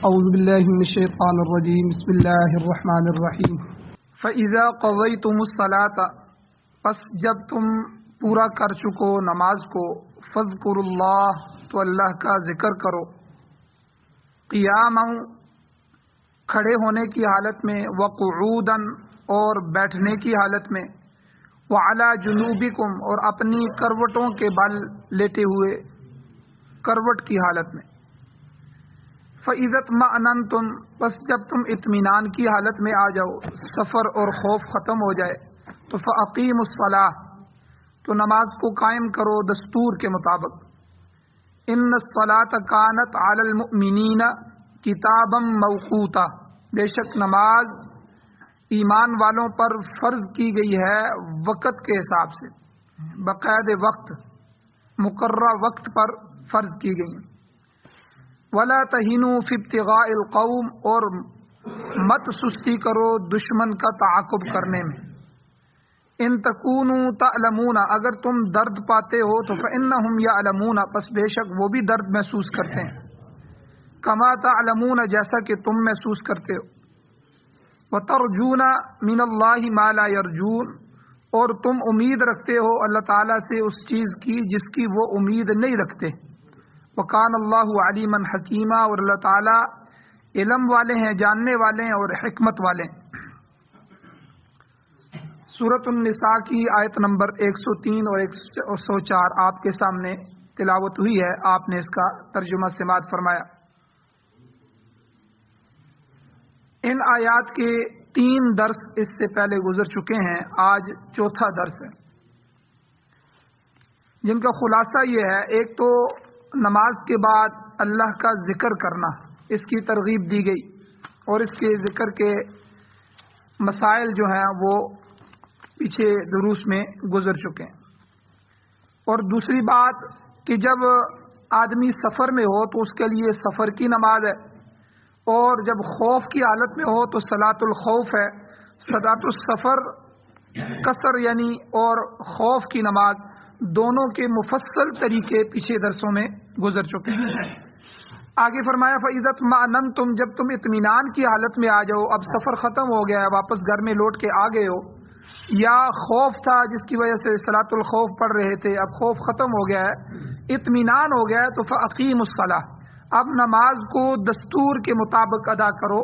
اعوذ باللہ من الشیطان الرجیم بسم اللہ الرحمن الرحیم فَإِذَا قَضَيْتُمُ الصَّلَاةَ پس جب تم پورا کر چکو نماز کو فَاذْكُرُوا اللَّهَ تو اللہ کا ذکر کرو قیاماً کھڑے ہونے کی حالت میں وقعوداً اور بیٹھنے کی حالت میں وعلی جنوبکم اور اپنی کروٹوں کے بل لیٹے ہوئے کروٹ کی حالت میں فَإِذَا اطْمَأْنَنْتُمْ بس جب تم اطمینان کی حالت میں آ جاؤ سفر اور خوف ختم ہو جائے تو فَأَقِيمُوا الصَّلَاةَ تو نماز کو قائم کرو دستور کے مطابق إِنَّ الصَّلَاةَ كَانَتْ عَلَى الْمُؤْمِنِينَ كِتَابًا مَوْقُوتًا بے شک نماز ایمان والوں پر فرض کی گئی ہے وقت کے حساب سے بقید وقت مقررہ وقت پر فرض کی گئی وَلَا تَهِنُوا فِي ابْتِغَاءِ الْقَوْمِ اور مت سستی کرو دشمن کا تعاقب کرنے میں ان تکونوا تعلمون اگر تم درد پاتے ہو تو فإنهم يعلمون پس بے شک وہ بھی درد محسوس کرتے ہیں کما تعلمون جیسا کہ تم محسوس کرتے ہو وترجون من اللہ ما لا يرجون اور تم امید رکھتے ہو اللہ تعالیٰ سے اس چیز کی جس کی وہ امید نہیں رکھتے وکان اللہ علیما حکیما اور اللہ تعالیٰ علم والے ہیں جاننے والے ہیں اور حکمت والے ہیں سورۃ النساء کی آیت نمبر 103 اور 104 آپ کے سامنے تلاوت ہوئی ہے آپ نے اس کا ترجمہ سماعت فرمایا ان آیات کے 3 درس اس سے پہلے گزر چکے ہیں آج چوتھا درس ہے جن کا خلاصہ یہ ہے ایک تو نماز کے بعد اللہ کا ذکر کرنا اس کی ترغیب دی گئی اور اس کے ذکر کے مسائل جو ہیں وہ پیچھے دروس میں گزر چکے ہیں اور دوسری بات کہ جب آدمی سفر میں ہو تو اس کے لیے سفر کی نماز ہے اور جب خوف کی حالت میں ہو تو صلاۃ الخوف ہے صلاۃ السفر قصر یعنی اور خوف کی نماز دونوں کے مفصل طریقے پیچھے درسوں میں گزر چکے ہیں آگے فرمایا فَإِذَا اطْمَأْنَنْتُمْ جب تم اطمینان کی حالت میں آ جاؤ اب سفر ختم ہو گیا ہے واپس گھر میں لوٹ کے آ گئے ہو یا خوف تھا جس کی وجہ سے صلاۃ الخوف پڑھ رہے تھے اب خوف ختم ہو گیا ہے اطمینان ہو گیا ہے تو فَأَقِيمُوا الصَّلَاةَ اب نماز کو دستور کے مطابق ادا کرو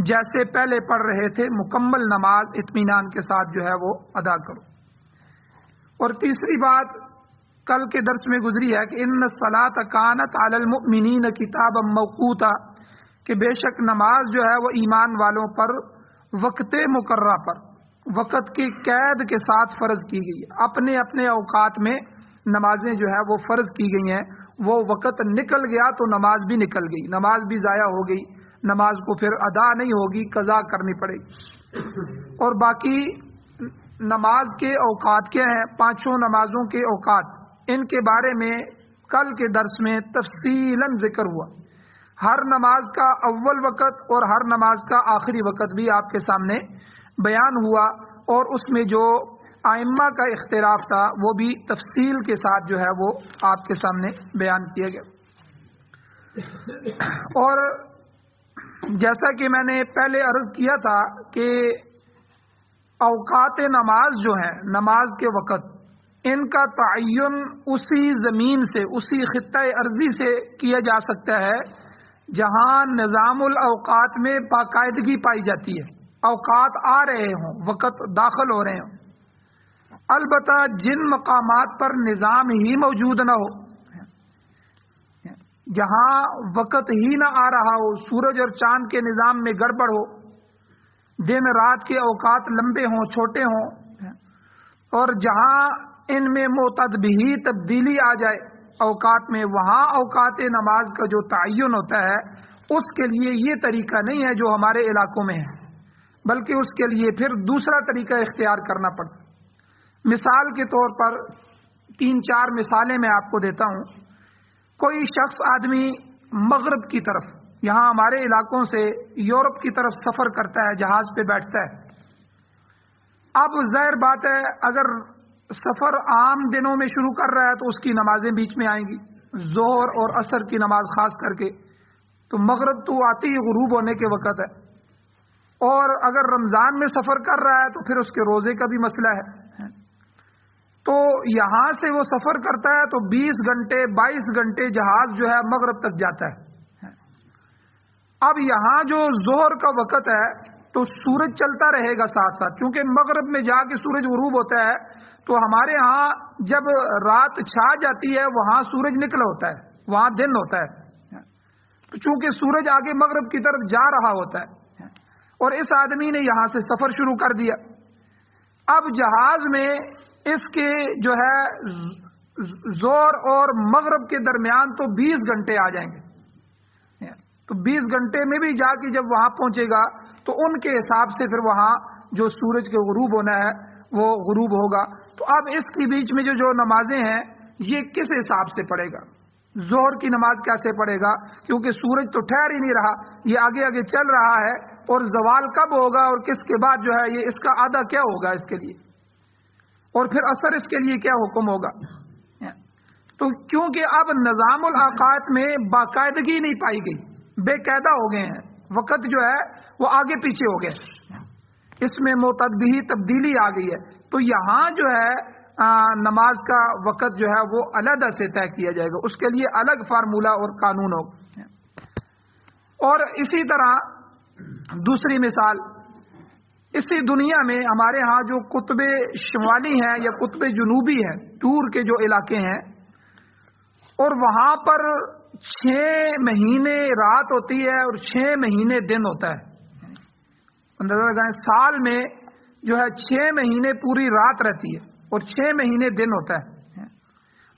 جیسے پہلے پڑھ رہے تھے مکمل نماز اطمینان کے ساتھ جو ہے وہ ادا کرو اور تیسری بات کل کے درس میں گزری ہے کہ ان الصلاۃ کانت علی المؤمنین کتابا موقوتا کہ بے شک نماز جو ہے وہ ایمان والوں پر وقت مقررہ پر وقت کی قید کے ساتھ فرض کی گئی اپنے اپنے اوقات میں نمازیں جو ہے وہ فرض کی گئی ہیں وہ وقت نکل گیا تو نماز بھی نکل گئی نماز بھی ضائع ہو گئی نماز کو پھر ادا نہیں ہوگی قضا کرنی پڑے گی اور باقی نماز کے اوقات کیا ہیں 5 نمازوں کے اوقات ان کے بارے میں کل کے درس میں تفصیلاً ذکر ہوا ہر نماز کا اول وقت اور ہر نماز کا آخری وقت بھی آپ کے سامنے بیان ہوا اور اس میں جو ائمہ کا اختلاف تھا وہ بھی تفصیل کے ساتھ جو ہے وہ آپ کے سامنے بیان کیا گیا اور جیسا کہ میں نے پہلے عرض کیا تھا کہ اوقات نماز جو ہیں نماز کے وقت ان کا تعین اسی زمین سے اسی خطہ ارضی سے کیا جا سکتا ہے جہاں نظام الاوقات میں باقاعدگی پائی جاتی ہے اوقات آ رہے ہوں وقت داخل ہو رہے ہوں البتہ جن مقامات پر نظام ہی موجود نہ ہو جہاں وقت ہی نہ آ رہا ہو سورج اور چاند کے نظام میں گڑبڑ ہو دن رات کے اوقات لمبے ہوں چھوٹے ہوں اور جہاں ان میں معتدل بھی تبدیلی آ جائے اوقات میں وہاں اوقات نماز کا جو تعین ہوتا ہے اس کے لیے یہ طریقہ نہیں ہے جو ہمارے علاقوں میں ہے بلکہ اس کے لیے پھر دوسرا طریقہ اختیار کرنا پڑتا مثال کے طور پر 3-4 مثالیں میں آپ کو دیتا ہوں کوئی شخص آدمی مغرب کی طرف یہاں ہمارے علاقوں سے یورپ کی طرف سفر کرتا ہے جہاز پہ بیٹھتا ہے اب ظاہر بات ہے اگر سفر عام دنوں میں شروع کر رہا ہے تو اس کی نمازیں بیچ میں آئیں گی ظہر اور عصر کی نماز خاص کر کے تو مغرب تو آتی ہی غروب ہونے کے وقت ہے، اور اگر رمضان میں سفر کر رہا ہے تو پھر اس کے روزے کا بھی مسئلہ ہے۔ تو یہاں سے وہ سفر کرتا ہے تو 20 گھنٹے 22 گھنٹے جہاز جو ہے مغرب تک جاتا ہے۔ اب یہاں جو ظہر کا وقت ہے تو سورج چلتا رہے گا ساتھ ساتھ، چونکہ مغرب میں جا کے سورج غروب ہوتا ہے، تو ہمارے ہاں جب رات چھا جاتی ہے وہاں سورج نکلا ہوتا ہے، وہاں دن ہوتا ہے، تو چونکہ سورج آگے مغرب کی طرف جا رہا ہوتا ہے، اور اس آدمی نے یہاں سے سفر شروع کر دیا۔ اب جہاز میں اس کے جو ہے زور اور مغرب کے درمیان تو 20 گھنٹے آ جائیں گے، تو 20 گھنٹے میں بھی جا کے جب وہاں پہنچے گا تو ان کے حساب سے پھر وہاں جو سورج کے غروب ہونا ہے وہ غروب ہوگا۔ تو اب اس کے بیچ میں جو نمازیں ہیں یہ کس حساب سے پڑھے گا؟ ظہر کی نماز کیسے پڑھے گا؟ کیونکہ سورج تو ٹھہر ہی نہیں رہا، یہ آگے آگے چل رہا ہے، اور زوال کب ہوگا اور کس کے بعد جو ہے یہ اس کا آدھا کیا ہوگا اس کے لیے، اور پھر اثر اس کے لیے کیا حکم ہوگا؟ تو کیونکہ اب نظام الاوقات میں باقاعدگی نہیں پائی گئی، بے قاعدہ ہو گئے ہیں، وقت جو ہے وہ آگے پیچھے ہو گئے، اس میں معتدلی تبدیلی آ گئی ہے۔ تو یہاں جو ہے نماز کا وقت جو ہے وہ علیحدہ سے طے کیا جائے گا، اس کے لیے الگ فارمولہ اور قانون ہوگا۔ اور اسی طرح دوسری مثال، اسی دنیا میں ہمارے ہاں جو قطب شمالی ہیں یا قطب جنوبی ہیں، دور کے جو علاقے ہیں، اور وہاں پر 6 مہینے رات ہوتی ہے اور 6 مہینے دن ہوتا ہے۔ اندازہ لگائیں، سال میں جو ہے 6 مہینے پوری رات رہتی ہے اور 6 مہینے دن ہوتا ہے۔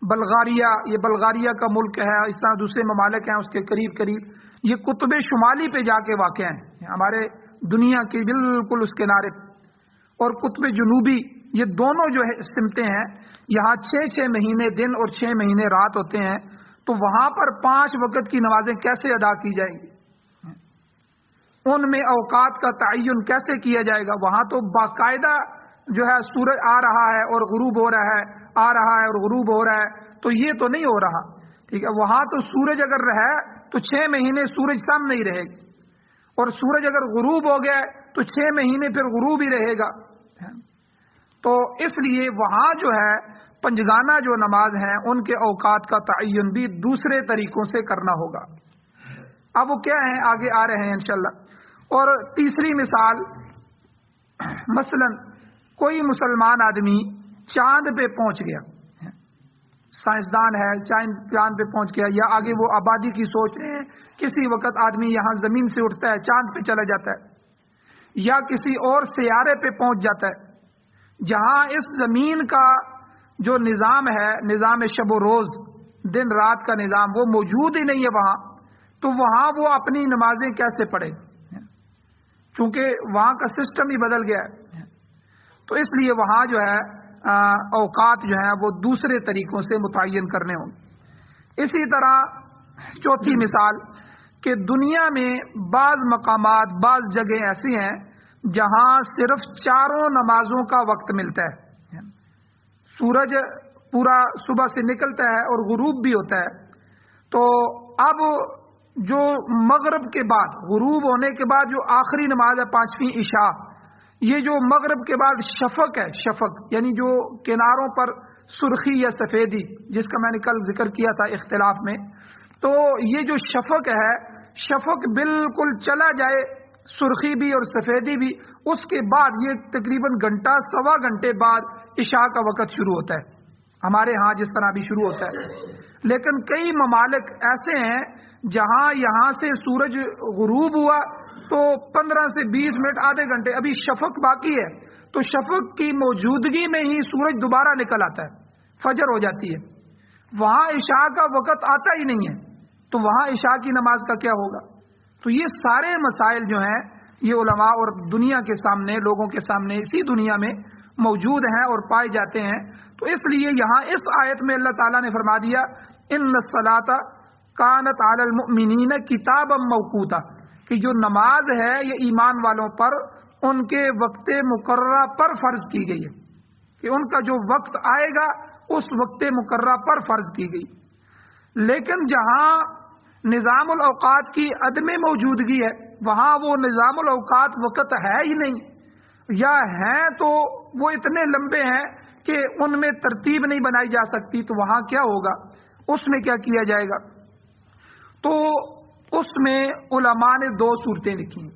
بلغاریہ، یہ بلغاریہ کا ملک ہے، اس طرح دوسرے ممالک ہیں اس کے قریب قریب، یہ قطب شمالی پہ جا کے واقع ہیں، ہمارے دنیا کے بالکل اس کنارے۔ اور قطب جنوبی، یہ دونوں جو ہے سمتیں ہیں، یہاں 6 مہینے دن اور 6 مہینے رات ہوتے ہیں۔ تو وہاں پر 5 وقت کی نمازیں کیسے ادا کی جائیں گی؟ ان میں اوقات کا تعین کیسے کیا جائے گا؟ وہاں تو باقاعدہ جو ہے سورج آ رہا ہے اور غروب ہو رہا ہے، آ رہا ہے اور غروب ہو رہا ہے، تو یہ تو نہیں ہو رہا، ٹھیک ہے۔ وہاں تو سورج اگر رہے تو 6 مہینے سورج سامنے ہی رہے گی، اور سورج اگر غروب ہو گیا تو 6 مہینے پھر غروب ہی رہے گا۔ تو اس لیے وہاں جو ہے پنجگانہ جو نماز ہیں ان کے اوقات کا تعین بھی دوسرے طریقوں سے کرنا ہوگا۔ اب وہ کیا ہیں آگے آ رہے ہیں انشاءاللہ۔ اور تیسری مثال، مثلا کوئی مسلمان آدمی چاند پہ پہنچ گیا، سائنسدان ہے، چاند پہ پہنچ گیا، یا آگے وہ آبادی کی سوچ رہے ہیں، کسی وقت آدمی یہاں زمین سے اٹھتا ہے چاند پہ چلا جاتا ہے، یا کسی اور سیارے پہ پہنچ جاتا ہے جہاں اس زمین کا جو نظام ہے، نظام شب و روز، دن رات کا نظام، وہ موجود ہی نہیں ہے وہاں، تو وہاں وہ اپنی نمازیں کیسے پڑھے؟ چونکہ وہاں کا سسٹم ہی بدل گیا ہے۔ تو اس لیے وہاں جو ہے اوقات جو ہیں وہ دوسرے طریقوں سے متعین کرنے ہوں گے۔ اسی طرح چوتھی مثال کہ دنیا میں بعض مقامات، بعض جگہیں ایسی ہیں جہاں صرف 4 نمازوں کا وقت ملتا ہے، سورج پورا صبح سے نکلتا ہے اور غروب بھی ہوتا ہے، تو اب جو مغرب کے بعد، غروب ہونے کے بعد جو آخری نماز ہے 5ویں عشاء، یہ جو مغرب کے بعد شفق ہے، شفق یعنی جو کناروں پر سرخی یا سفیدی، جس کا میں نے کل ذکر کیا تھا اختلاف میں، تو یہ جو شفق ہے، شفق بالکل چلا جائے، سرخی بھی اور سفیدی بھی، اس کے بعد یہ تقریباً گھنٹہ سوا گھنٹے بعد عشاء کا وقت شروع ہوتا ہے، ہمارے ہاں جس طرح بھی شروع ہوتا ہے۔ لیکن کئی ممالک ایسے ہیں جہاں یہاں سے سورج غروب ہوا تو 15 سے 20 منٹ، آدھے گھنٹے ابھی شفق باقی ہے، تو شفق کی موجودگی میں ہی سورج دوبارہ نکل آتا ہے، فجر ہو جاتی ہے، وہاں عشاء کا وقت آتا ہی نہیں ہے، تو وہاں عشاء کی نماز کا کیا ہوگا؟ تو یہ سارے مسائل جو ہیں یہ علماء اور دنیا کے سامنے، لوگوں کے سامنے اسی دنیا میں موجود ہیں اور پائے جاتے ہیں۔ تو اس لیے یہاں اس آیت میں اللہ تعالیٰ نے فرما دیا ان الصلاۃ کانت علی المؤمنین کتابا موقوتا، کہ جو نماز ہے یہ ایمان والوں پر ان کے وقت مقررہ پر فرض کی گئی ہے، کہ ان کا جو وقت آئے گا اس وقت مقررہ پر فرض کی گئی۔ لیکن جہاں نظام الاوقات کی عدم موجودگی ہے، وہاں وہ نظام الاوقات وقت ہے ہی نہیں، یا ہیں تو وہ اتنے لمبے ہیں کہ ان میں ترتیب نہیں بنائی جا سکتی، تو وہاں کیا ہوگا، اس میں کیا کیا جائے گا؟ تو اس میں علماء نے دو صورتیں لکھی ہیں۔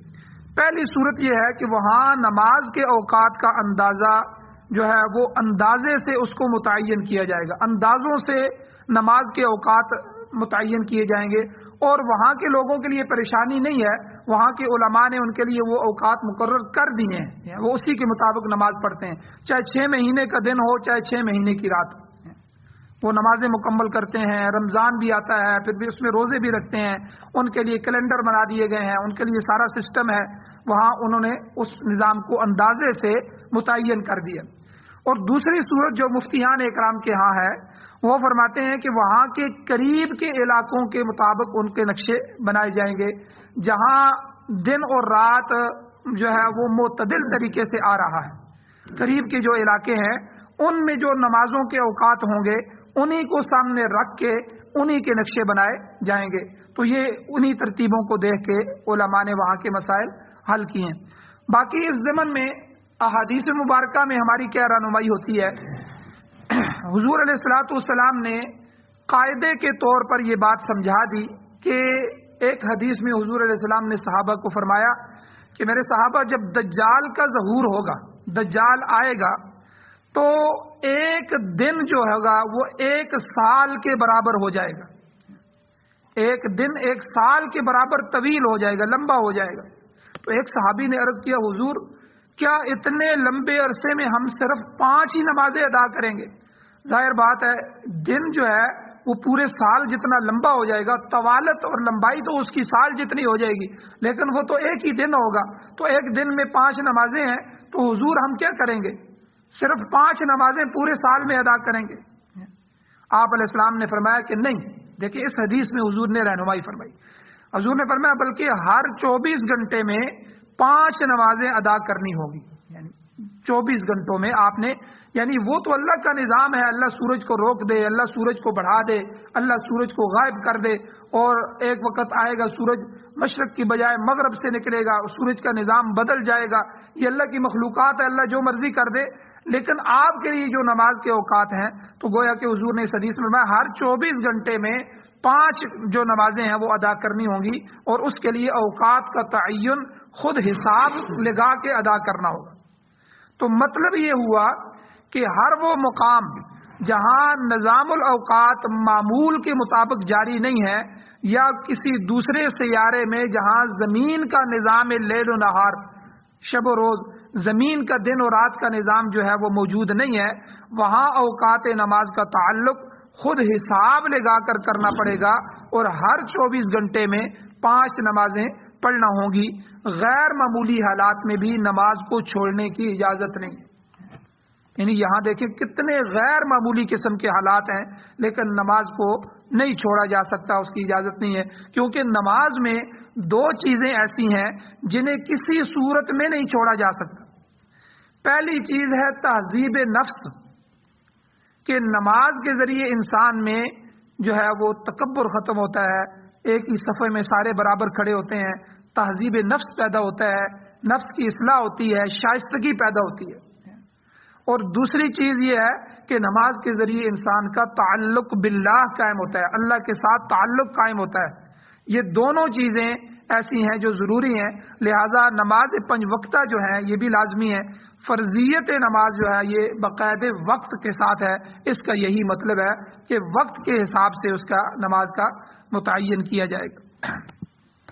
پہلی صورت یہ ہے کہ وہاں نماز کے اوقات کا اندازہ جو ہے وہ اندازے سے اس کو متعین کیا جائے گا، اندازوں سے نماز کے اوقات متعین کیے جائیں گے، اور وہاں کے لوگوں کے لیے پریشانی نہیں ہے، وہاں کے علماء نے ان کے لیے وہ اوقات مقرر کر دیے ہیں، وہ اسی کے مطابق نماز پڑھتے ہیں، چاہے 6 مہینے کا دن ہو چاہے 6 مہینے کی رات ہو، وہ نمازیں مکمل کرتے ہیں۔ رمضان بھی آتا ہے، پھر بھی اس میں روزے بھی رکھتے ہیں، ان کے لیے کیلنڈر بنا دیے گئے ہیں، ان کے لیے سارا سسٹم ہے، وہاں انہوں نے اس نظام کو اندازے سے متعین کر دیا۔ اور دوسری صورت جو مفتیان اکرام کے ہاں ہے، وہ فرماتے ہیں کہ وہاں کے قریب کے علاقوں کے مطابق ان کے نقشے بنائے جائیں گے، جہاں دن اور رات جو ہے وہ معتدل طریقے سے آ رہا ہے، قریب کے جو علاقے ہیں ان میں جو نمازوں کے اوقات ہوں گے انہی کو سامنے رکھ کے انہی کے نقشے بنائے جائیں گے۔ تو یہ انہی ترتیبوں کو دیکھ کے علماء نے وہاں کے مسائل حل کیے ہیں۔ باقی اس ضمن میں احادیث مبارکہ میں ہماری کیا رہنمائی ہوتی ہے؟ حضور علیہ الصلوۃ والسلام نے قاعدے کے طور پر یہ بات سمجھا دی کہ ایک حدیث میں حضور علیہ السلام نے صحابہ کو فرمایا کہ میرے صحابہ، جب دجال کا ظہور ہوگا، دجال آئے گا، تو ایک دن جو ہوگا وہ 1 سال کے برابر ہو جائے گا، ایک دن 1 سال کے برابر طویل ہو جائے گا، لمبا ہو جائے گا۔ تو ایک صحابی نے عرض کیا، حضور کیا اتنے لمبے عرصے میں ہم صرف 5 ہی نمازیں ادا کریں گے؟ ظاہر بات ہے دن جو ہے وہ پورے سال جتنا لمبا ہو جائے گا، طوالت اور لمبائی تو اس کی سال جتنی ہو جائے گی، لیکن وہ تو ایک ہی دن ہوگا، تو ایک دن میں 5 نمازیں ہیں، تو حضور ہم کیا کریں گے؟ صرف 5 نمازیں پورے سال میں ادا کریں گے؟ آپ علیہ السلام نے فرمایا کہ نہیں۔ دیکھیں اس حدیث میں حضور نے رہنمائی فرمائی، حضور نے فرمایا بلکہ ہر 24 گھنٹے میں 5 نمازیں ادا کرنی ہوگی، یعنی 24 گھنٹوں میں آپ نے، یعنی وہ تو اللہ کا نظام ہے، اللہ سورج کو روک دے، اللہ سورج کو بڑھا دے، اللہ سورج کو غائب کر دے، اور ایک وقت آئے گا سورج مشرق کی بجائے مغرب سے نکلے گا، سورج کا نظام بدل جائے گا، یہ اللہ کی مخلوقات ہے، اللہ جو مرضی کر دے۔ لیکن آپ کے لیے جو نماز کے اوقات ہیں، تو گویا کہ حضور نے اس حدیث میں فرمایا ہر 24 گھنٹے میں 5 جو نمازیں ہیں وہ ادا کرنی ہوں گی، اور اس کے لیے اوقات کا تعین خود حساب لگا کے ادا کرنا ہوگا۔ تو مطلب یہ ہوا کہ ہر وہ مقام جہاں نظام الاوقات معمول کے مطابق جاری نہیں ہے، یا کسی دوسرے سیارے میں جہاں زمین کا نظام لیل و نہار، شب و روز، زمین کا دن اور رات کا نظام جو ہے وہ موجود نہیں ہے، وہاں اوقات نماز کا تعلق خود حساب لگا کر کرنا پڑے گا، اور ہر 24 گھنٹے میں 5 نمازیں پڑھنا ہوں گی۔ غیر معمولی حالات میں بھی نماز کو چھوڑنے کی اجازت نہیں، یعنی یہاں دیکھیں کتنے غیر معمولی قسم کے حالات ہیں، لیکن نماز کو نہیں چھوڑا جا سکتا، اس کی اجازت نہیں ہے، کیونکہ نماز میں 2 چیزیں ایسی ہیں جنہیں کسی صورت میں نہیں چھوڑا جا سکتا۔ پہلی چیز ہے تہذیب نفس، کہ نماز کے ذریعے انسان میں جو ہے وہ تکبر ختم ہوتا ہے، ایک ہی صفحے میں سارے برابر کھڑے ہوتے ہیں، تہذیب نفس پیدا ہوتا ہے، نفس کی اصلاح ہوتی ہے، شائستگی پیدا ہوتی ہے۔ اور دوسری چیز یہ ہے کہ نماز کے ذریعے انسان کا تعلق باللہ قائم ہوتا ہے، اللہ کے ساتھ تعلق قائم ہوتا ہے۔ یہ دونوں چیزیں ایسی ہیں جو ضروری ہیں، لہذا نماز 5 وقتہ جو ہے یہ بھی لازمی ہے۔ فرضیت نماز جو ہے یہ باقاعدہ وقت کے ساتھ ہے، اس کا یہی مطلب ہے کہ وقت کے حساب سے اس کا نماز کا متعین کیا جائے گا۔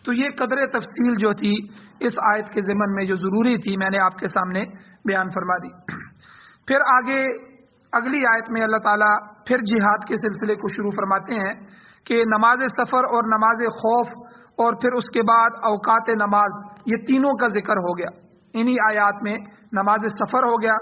تو یہ قدر تفصیل جو تھی اس آیت کے ضمن میں جو ضروری تھی، میں نے آپ کے سامنے بیان فرما دی۔ پھر آگے اگلی آیت میں اللہ تعالیٰ پھر جہاد کے سلسلے کو شروع فرماتے ہیں کہ نماز سفر اور نماز خوف، اور پھر اس کے بعد اوقات نماز، یہ تینوں کا ذکر ہو گیا انہی آیات میں۔ نماز سفر ہو گیا،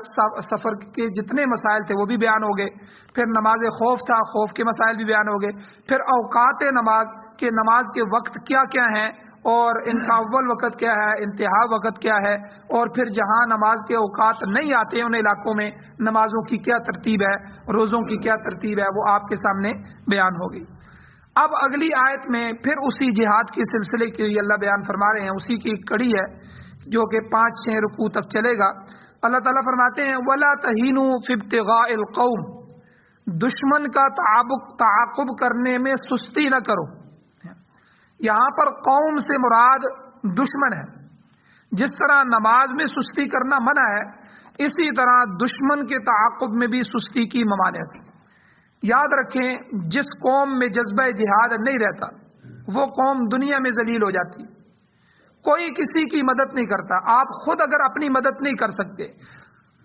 سفر کے جتنے مسائل تھے وہ بھی بیان ہو گئے، پھر نماز خوف تھا، خوف کے مسائل بھی بیان ہو گئے، پھر اوقات نماز کہ نماز کے وقت کیا کیا ہیں، اور ان کا اول وقت کیا ہے، انتہا وقت کیا ہے، اور پھر جہاں نماز کے اوقات نہیں آتے ان علاقوں میں نمازوں کی کیا ترتیب ہے، روزوں کی کیا ترتیب ہے، وہ آپ کے سامنے بیان ہو گئی۔ اب اگلی آیت میں پھر اسی جہاد کے سلسلے کے لیے اللہ بیان فرما رہے ہیں، اسی کی کڑی ہے جو کہ 5-6 رکوع تک چلے گا۔ اللہ تعالیٰ فرماتے ہیں وَلَا تَهِنُوا فِي ابْتِغَاءِ الْقَوْمِ، دشمن کا تعاقب کرنے میں سستی نہ کرو۔ یہاں پر قوم سے مراد دشمن ہے۔ جس طرح نماز میں سستی کرنا منع ہے، اسی طرح دشمن کے تعاقب میں بھی سستی کی ممانعت۔ یاد رکھیں، جس قوم میں جذبہ جہاد نہیں رہتا وہ قوم دنیا میں ذلیل ہو جاتی، کوئی کسی کی مدد نہیں کرتا۔ آپ خود اگر اپنی مدد نہیں کر سکتے،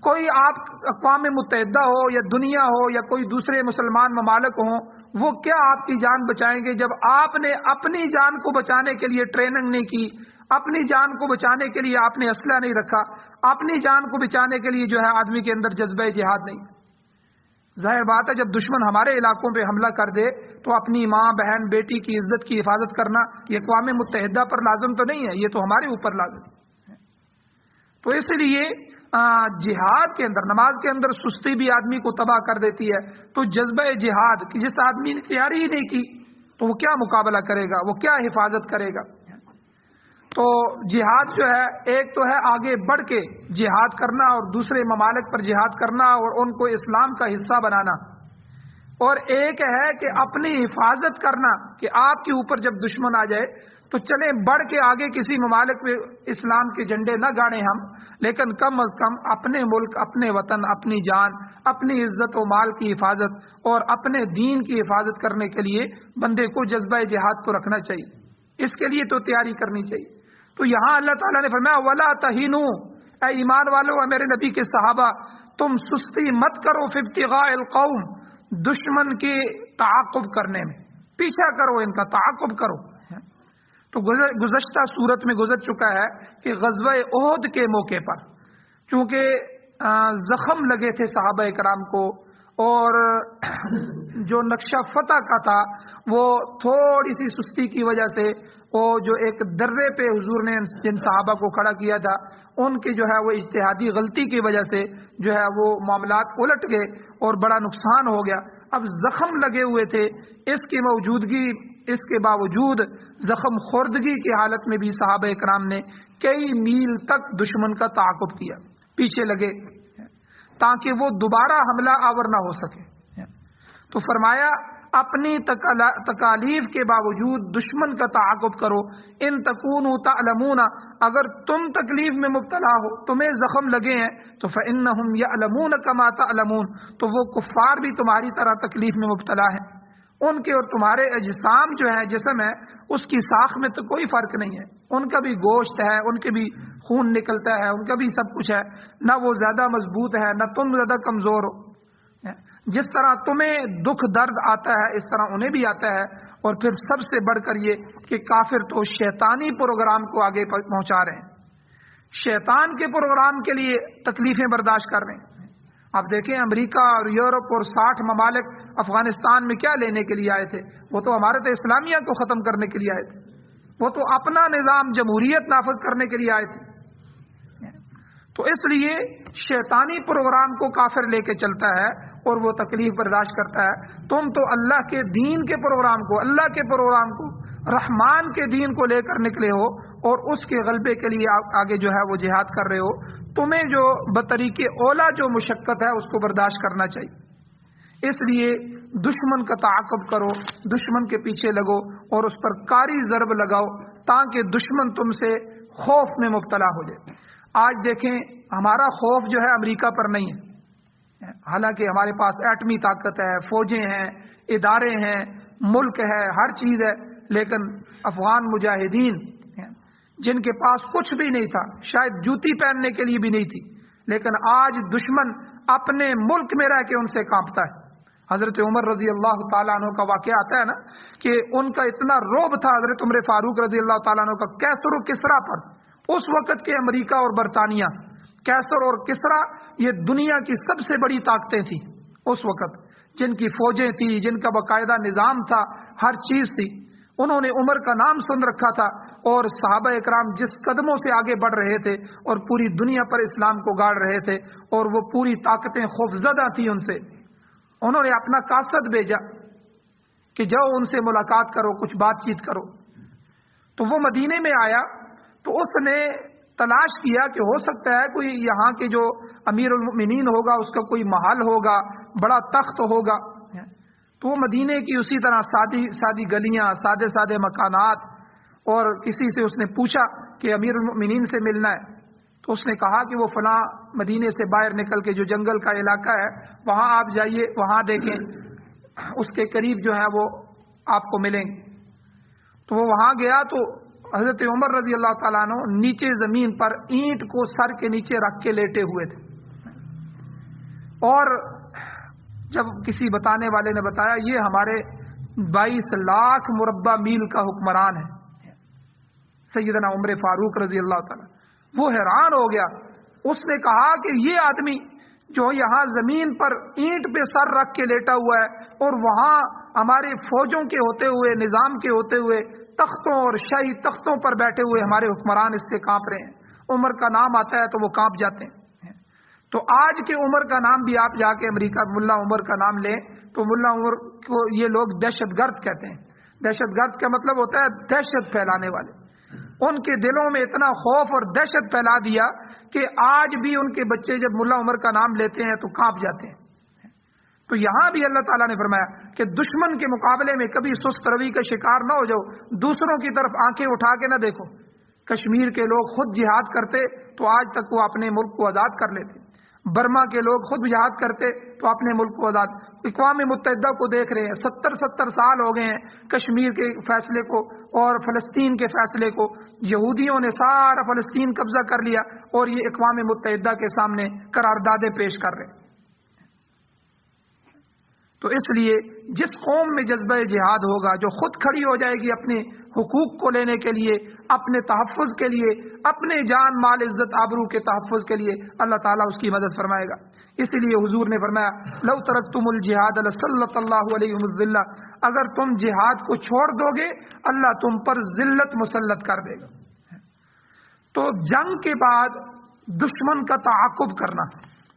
کوئی آپ اقوام متحدہ ہو یا دنیا ہو یا کوئی دوسرے مسلمان ممالک ہوں، وہ کیا آپ کی جان بچائیں گے جب آپ نے اپنی جان کو بچانے کے لیے ٹریننگ نہیں کی، اپنی جان کو بچانے کے لیے آپ نے اسلحہ نہیں رکھا، اپنی جان کو بچانے کے لیے جو ہے آدمی کے اندر جذبہ جہاد نہیں۔ ظاہر بات ہے جب دشمن ہمارے علاقوں پہ حملہ کر دے تو اپنی ماں بہن بیٹی کی عزت کی حفاظت کرنا یہ اقوام متحدہ پر لازم تو نہیں ہے، یہ تو ہمارے اوپر لازم ہے۔ تو اس لیے جہاد کے اندر، نماز کے اندر سستی بھی آدمی کو تباہ کر دیتی ہے۔ تو جذبہ جہاد کہ جس آدمی نے تیاری ہی نہیں کی تو وہ کیا مقابلہ کرے گا، وہ کیا حفاظت کرے گا؟ تو جہاد جو ہے، ایک تو ہے آگے بڑھ کے جہاد کرنا اور دوسرے ممالک پر جہاد کرنا اور ان کو اسلام کا حصہ بنانا، اور ایک ہے کہ اپنی حفاظت کرنا کہ آپ کے اوپر جب دشمن آ جائے تو چلیں بڑھ کے آگے کسی ممالک میں اسلام کے جھنڈے نہ گاڑیں ہم، لیکن کم از کم اپنے ملک، اپنے وطن، اپنی جان، اپنی عزت و مال کی حفاظت اور اپنے دین کی حفاظت کرنے کے لیے بندے کو جذبہ جہاد کو رکھنا چاہیے، اس کے لیے تو تیاری کرنی چاہیے۔ تو یہاں اللہ تعالیٰ نے فرمایا وَلَا تَهِنُوا، اے ایمان والو، اے میرے نبی کے صحابہ، تم سستی مت کرو فی ابتغاء القوم، دشمن کے تعاقب کرنے میں، پیچھا کرو، ان کا تعاقب کرو۔ تو گزشتہ صورت میں گزر چکا ہے کہ غزوہ احد کے موقع پر چونکہ زخم لگے تھے صحابہ کرام کو، اور جو نقشہ فتح کا تھا وہ تھوڑی سی سستی کی وجہ سے، وہ جو ایک درے پہ حضور نے جن صحابہ کو کھڑا کیا تھا ان کی جو ہے وہ اجتہادی غلطی کی وجہ سے جو ہے وہ معاملات الٹ گئے اور بڑا نقصان ہو گیا۔ اب زخم لگے ہوئے تھے، اس کے باوجود زخم خوردگی کی حالت میں بھی صحابہ کرام نے کئی میل تک دشمن کا تعاقب کیا، پیچھے لگے تاکہ وہ دوبارہ حملہ آور نہ ہو سکے۔ تو فرمایا اپنی تکالیف کے باوجود دشمن کا تعاقب کرو، ان تکونوا تعلمون، اگر تم تکلیف میں مبتلا ہو، تمہیں زخم لگے ہیں تو فإنہم یعلمون کما تعلمون، تو وہ کفار بھی تمہاری طرح تکلیف میں مبتلا ہیں، ان کے اور تمہارے اجسام جو ہے، جسم ہے، اس کی ساخت میں تو کوئی فرق نہیں ہے، ان کا بھی گوشت ہے، ان کے بھی خون نکلتا ہے، ان کا بھی سب کچھ ہے، نہ وہ زیادہ مضبوط ہے نہ تم زیادہ کمزور ہو۔ جس طرح تمہیں دکھ درد آتا ہے اس طرح انہیں بھی آتا ہے، اور پھر سب سے بڑھ کر یہ کہ کافر تو شیطانی پروگرام کو آگے پہنچا رہے ہیں، شیطان کے پروگرام کے لیے تکلیفیں برداشت کر رہے ہیں۔ آپ دیکھیں امریکہ اور یورپ اور 60 ممالک افغانستان میں کیا لینے کے لیے آئے تھے؟ وہ تو عمارت اسلامیہ کو ختم کرنے کے لیے آئے تھے، وہ تو اپنا نظام جمہوریت نافذ کرنے کے لیے آئے تھے۔ تو اس لیے شیطانی پروگرام کو کافر لے کے چلتا ہے اور وہ تکلیف برداشت کرتا ہے۔ تم تو اللہ کے دین کے پروگرام کو، اللہ کے پروگرام کو، رحمان کے دین کو لے کر نکلے ہو اور اس کے غلبے کے لیے آگے جو ہے وہ جہاد کر رہے ہو، تمہیں جو بطریق اولا جو مشقت ہے اس کو برداشت کرنا چاہیے۔ اس لیے دشمن کا تعاقب کرو، دشمن کے پیچھے لگو اور اس پر کاری ضرب لگاؤ تاکہ دشمن تم سے خوف میں مبتلا ہو جائے۔ آج دیکھیں ہمارا خوف جو ہے امریکہ پر نہیں ہے، حالانکہ ہمارے پاس ایٹمی طاقت ہے، فوجیں ہیں، ادارے ہیں، ملک ہے، ہر چیز ہے، لیکن افغان مجاہدین جن کے پاس کچھ بھی نہیں تھا، شاید جوتی پہننے کے لیے بھی نہیں تھی، لیکن آج دشمن اپنے ملک میں رہ کے ان سے کانپتا ہے۔ حضرت عمر رضی اللہ تعالیٰ عنہ کا واقعہ آتا ہے نا کہ ان کا اتنا روب تھا حضرت عمر فاروق رضی اللہ تعالیٰ عنہ کا کیسر و کسرا پر، اس وقت کے امریکہ اور برطانیہ، کیسر اور کسرا یہ دنیا کی سب سے بڑی طاقتیں تھیں اس وقت، جن کی فوجیں تھی، جن کا باقاعدہ نظام تھا، ہر چیز تھی۔ انہوں نے عمر کا نام سن رکھا تھا اور صحابہ اکرام جس قدموں سے آگے بڑھ رہے تھے اور پوری دنیا پر اسلام کو گاڑ رہے تھے اور وہ پوری طاقتیں خوفزدہ تھیں ان سے، انہوں نے اپنا قاصد بھیجا کہ جاؤ ان سے ملاقات کرو، کچھ بات چیت کرو۔ تو وہ مدینے میں آیا تو اس نے تلاش کیا کہ ہو سکتا ہے کوئی یہاں کے جو امیر المؤمنین ہوگا اس کا کوئی محل ہوگا، بڑا تخت ہوگا۔ تو وہ مدینے کی اسی طرح سادی گلیاں، سادے مکانات، اور کسی سے اس نے پوچھا کہ امیر المؤمنین سے ملنا ہے، تو اس نے کہا کہ وہ فلاں مدینے سے باہر نکل کے جو جنگل کا علاقہ ہے وہاں آپ جائیے، وہاں دیکھیں اس کے قریب جو ہے وہ آپ کو ملیں گے۔ تو وہ وہاں گیا تو حضرت عمر رضی اللہ تعالیٰ عنہ نیچے زمین پر اینٹ کو سر کے نیچے رکھ کے لیٹے ہوئے تھے، اور جب کسی بتانے والے نے بتایا یہ ہمارے 22 لاکھ مربع میل کا حکمران ہے سیدنا عمر فاروق رضی اللہ تعالیٰ، وہ حیران ہو گیا۔ اس نے کہا کہ یہ آدمی جو یہاں زمین پر اینٹ پہ سر رکھ کے لیٹا ہوا ہے اور وہاں ہمارے فوجوں کے ہوتے ہوئے، نظام کے ہوتے ہوئے، تختوں اور شاہی تختوں پر بیٹھے ہوئے ہمارے حکمران اس سے کانپ رہے ہیں، عمر کا نام آتا ہے تو وہ کانپ جاتے ہیں۔ تو آج کے عمر کا نام بھی آپ جا کے امریکہ ملا عمر کا نام لیں تو ملا عمر کو یہ لوگ دہشت گرد کہتے ہیں۔ دہشت گرد کا مطلب ہوتا ہے دہشت پھیلانے والے۔ ان کے دلوں میں اتنا خوف اور دہشت پھیلا دیا کہ آج بھی ان کے بچے جب ملا عمر کا نام لیتے ہیں تو کانپ جاتے ہیں۔ تو یہاں بھی اللہ تعالیٰ نے فرمایا کہ دشمن کے مقابلے میں کبھی سست روی کا شکار نہ ہو جاؤ، دوسروں کی طرف آنکھیں اٹھا کے نہ دیکھو۔ کشمیر کے لوگ خود جہاد کرتے تو آج تک وہ اپنے ملک کو آزاد کر لیتے، برما کے لوگ خود جہاد کرتے تو اپنے ملک کو آزاد۔ اقوام متحدہ کو دیکھ رہے ہیں، 70 سال ہو گئے ہیں کشمیر کے فیصلے کو اور فلسطین کے فیصلے کو، یہودیوں نے سارا فلسطین قبضہ کر لیا اور یہ اقوام متحدہ کے سامنے قراردادیں پیش کر رہے ہیں۔ تو اس لیے جس قوم میں جذبہ جہاد ہوگا، جو خود کھڑی ہو جائے گی اپنے حقوق کو لینے کے لیے، اپنے تحفظ کے لیے، اپنے جان مال عزت آبرو کے تحفظ کے لیے، اللہ تعالیٰ اس کی مدد فرمائے گا۔ اسی لیے حضور نے فرمایا لو ترکتم الجہاد لسلط اللہ علیہم الذلہ، اگر تم جہاد کو چھوڑ دو گے اللہ تم پر ذلت مسلط کر دے گا۔ تو جنگ کے بعد دشمن کا تعاقب کرنا،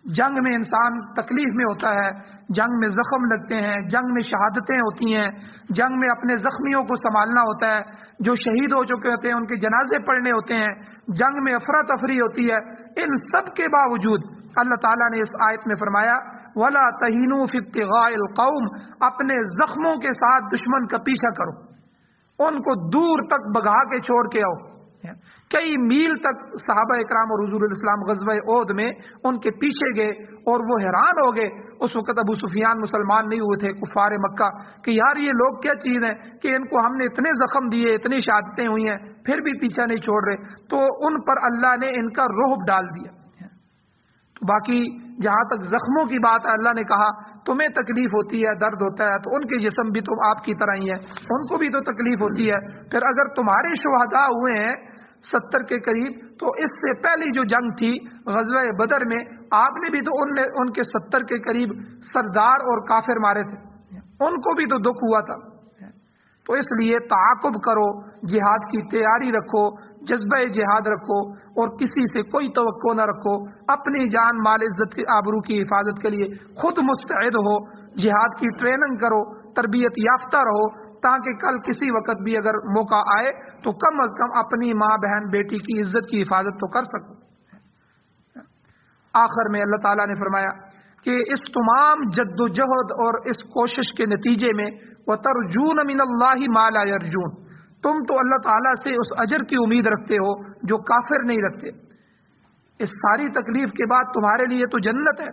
جنگ میں انسان تکلیف میں ہوتا ہے، جنگ میں زخم لگتے ہیں، جنگ میں شہادتیں ہوتی ہیں، جنگ میں اپنے زخمیوں کو سنبھالنا ہوتا ہے، جو شہید ہو چکے ہوتے ہیں ان کے جنازے پڑھنے ہوتے ہیں، جنگ میں افراتفری ہوتی ہے۔ ان سب کے باوجود اللہ تعالیٰ نے اس آیت میں فرمایا وَلَا تَهِنُوا فِي ابْتِغَاءِ الْقَوْمِ، اپنے زخموں کے ساتھ دشمن کا پیچھا کرو، ان کو دور تک بگا کے چھوڑ کے آؤ۔ کئی میل تک صحابہ اکرام اور حضور الاسلام غزوہ احد میں ان کے پیچھے گئے اور وہ حیران ہو گئے۔ اس وقت ابو سفیان مسلمان نہیں ہوئے تھے، کفار مکہ، کہ یار یہ لوگ کیا چیز ہیں کہ ان کو ہم نے اتنے زخم دیے، اتنی شہادتیں ہوئی ہیں، پھر بھی پیچھا نہیں چھوڑ رہے۔ تو ان پر اللہ نے ان کا رعب ڈال دیا۔ تو باقی جہاں تک زخموں کی بات ہے، اللہ نے کہا تمہیں تکلیف ہوتی ہے، درد ہوتا ہے، تو ان کے جسم بھی تو آپ کی طرح ہی ہے، ان کو بھی تو تکلیف ہوتی ہے۔ پھر اگر تمہارے شہداء ہوئے ہیں 70 کے قریب، تو اس سے پہلی جو جنگ تھی غزوہ بدر میں آپ نے بھی تو ان کے 70 کے قریب سردار اور کافر مارے تھے، ان کو بھی تو دکھ ہوا تھا۔ تو اس لیے تعاقب کرو، جہاد کی تیاری رکھو، جذبہ جہاد رکھو اور کسی سے کوئی توقع نہ رکھو، اپنی جان مال عزت کی آبرو کی حفاظت کے لیے خود مستعد ہو، جہاد کی ٹریننگ کرو، تربیت یافتہ رہو، تاکہ کل کسی وقت بھی اگر موقع آئے تو کم از کم اپنی ماں بہن بیٹی کی عزت کی حفاظت تو کر سکو۔ آخر میں اللہ تعالیٰ نے فرمایا کہ اس تمام جد و جہد اور اس کوشش کے نتیجے میں وَتَرْجُونَ مِنَ اللَّهِ مَا لَا يَرْجُونَ، تم تو اللہ تعالیٰ سے اس اجر کی امید رکھتے ہو جو کافر نہیں رکھتے۔ اس ساری تکلیف کے بعد تمہارے لیے تو جنت ہے،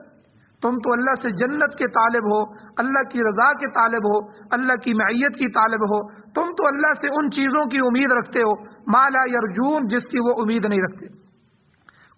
تم تو اللہ سے جنت کے طالب ہو، اللہ کی رضا کے طالب ہو، اللہ کی معیت کی طالب ہو، تم تو اللہ سے ان چیزوں کی امید رکھتے ہو ما لا یرجون، جس کی وہ امید نہیں رکھتے۔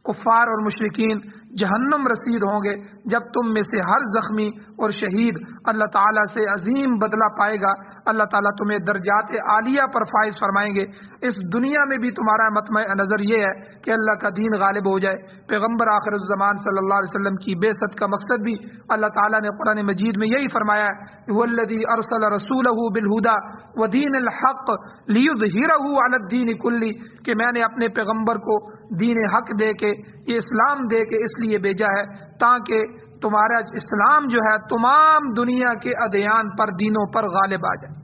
کفار اور مشرکین جہنم رسید ہوں گے جب تم میں سے ہر زخمی اور شہید اللہ تعالیٰ سے عظیم بدلہ پائے گا۔ اللہ تعالیٰ تمہیں درجات عالیہ پر فائز فرمائیں گے۔ اس دنیا میں بھی تمہارا مطمع نظر یہ ہے کہ اللہ کا دین غالب ہو جائے۔ پیغمبر آخر الزمان صلی اللہ علیہ وسلم کی بعثت کا مقصد بھی اللہ تعالیٰ نے قرآن مجید میں یہی فرمایا ہے والذی ارسل رسولہ بالہدی ودین الحق لیظہرہ علی الدین کلہ، کہ میں نے اپنے پیغمبر کو دین حق دے کے، یہ اسلام دے کے اس لیے بھیجا ہے تاکہ تمہارا اسلام جو ہے تمام دنیا کے ادیان پر، دینوں پر غالب آ جائے۔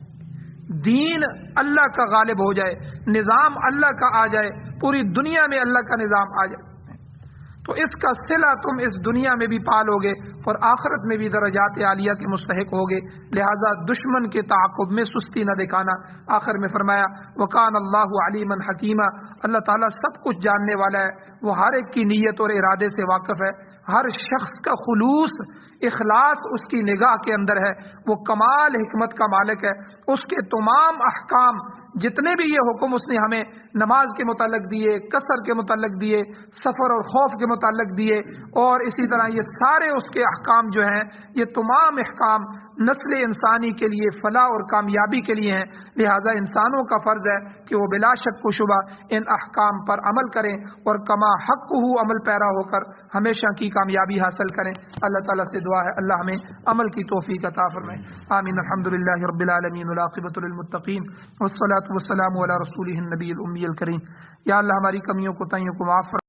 دین اللہ کا غالب ہو جائے، نظام اللہ کا آ جائے، پوری دنیا میں اللہ کا نظام آ جائے، تو اس کا صلہ تم اس دنیا میں بھی پالو گے اور آخرت میں بھی درجات عالیہ کے مستحق ہوگے۔ لہذا دشمن کے تعاقب میں سستی نہ دکھانا۔ آخر میں فرمایا وَقَانَ اللَّهُ عَلِيمًا حَكِيمًا، اللہ تعالیٰ سب کچھ جاننے والا ہے، وہ ہر ایک کی نیت اور ارادے سے واقف ہے، ہر شخص کا خلوص اخلاص اس کی نگاہ کے اندر ہے، وہ کمال حکمت کا مالک ہے، اس کے تمام احکام جتنے بھی یہ حکم اس نے ہمیں نماز کے متعلق دیے، قصر کے متعلق دیے، سفر اور خوف کے متعلق دیے، اور اسی طرح یہ سارے اس کے احکام جو ہیں یہ تمام احکام نسل انسانی کے لیے فلاح اور کامیابی کے لیے ہیں۔ لہذا انسانوں کا فرض ہے کہ وہ بلا شک و شبہ ان احکام پر عمل کریں اور کما حق عمل پیرا ہو کر ہمیشہ کی کامیابی حاصل کریں۔ اللہ تعالیٰ سے دعا ہے اللہ ہمیں عمل کی توفیق عطا فرمائے۔ آمین۔ الحمدللہ رب العالمین والعاقبۃ للمتقین والصلاۃ والسلام علی رسولہ النبی الامی الکریم۔ یا اللہ ہماری کمیوں کو تائیوں کو معاف فرما۔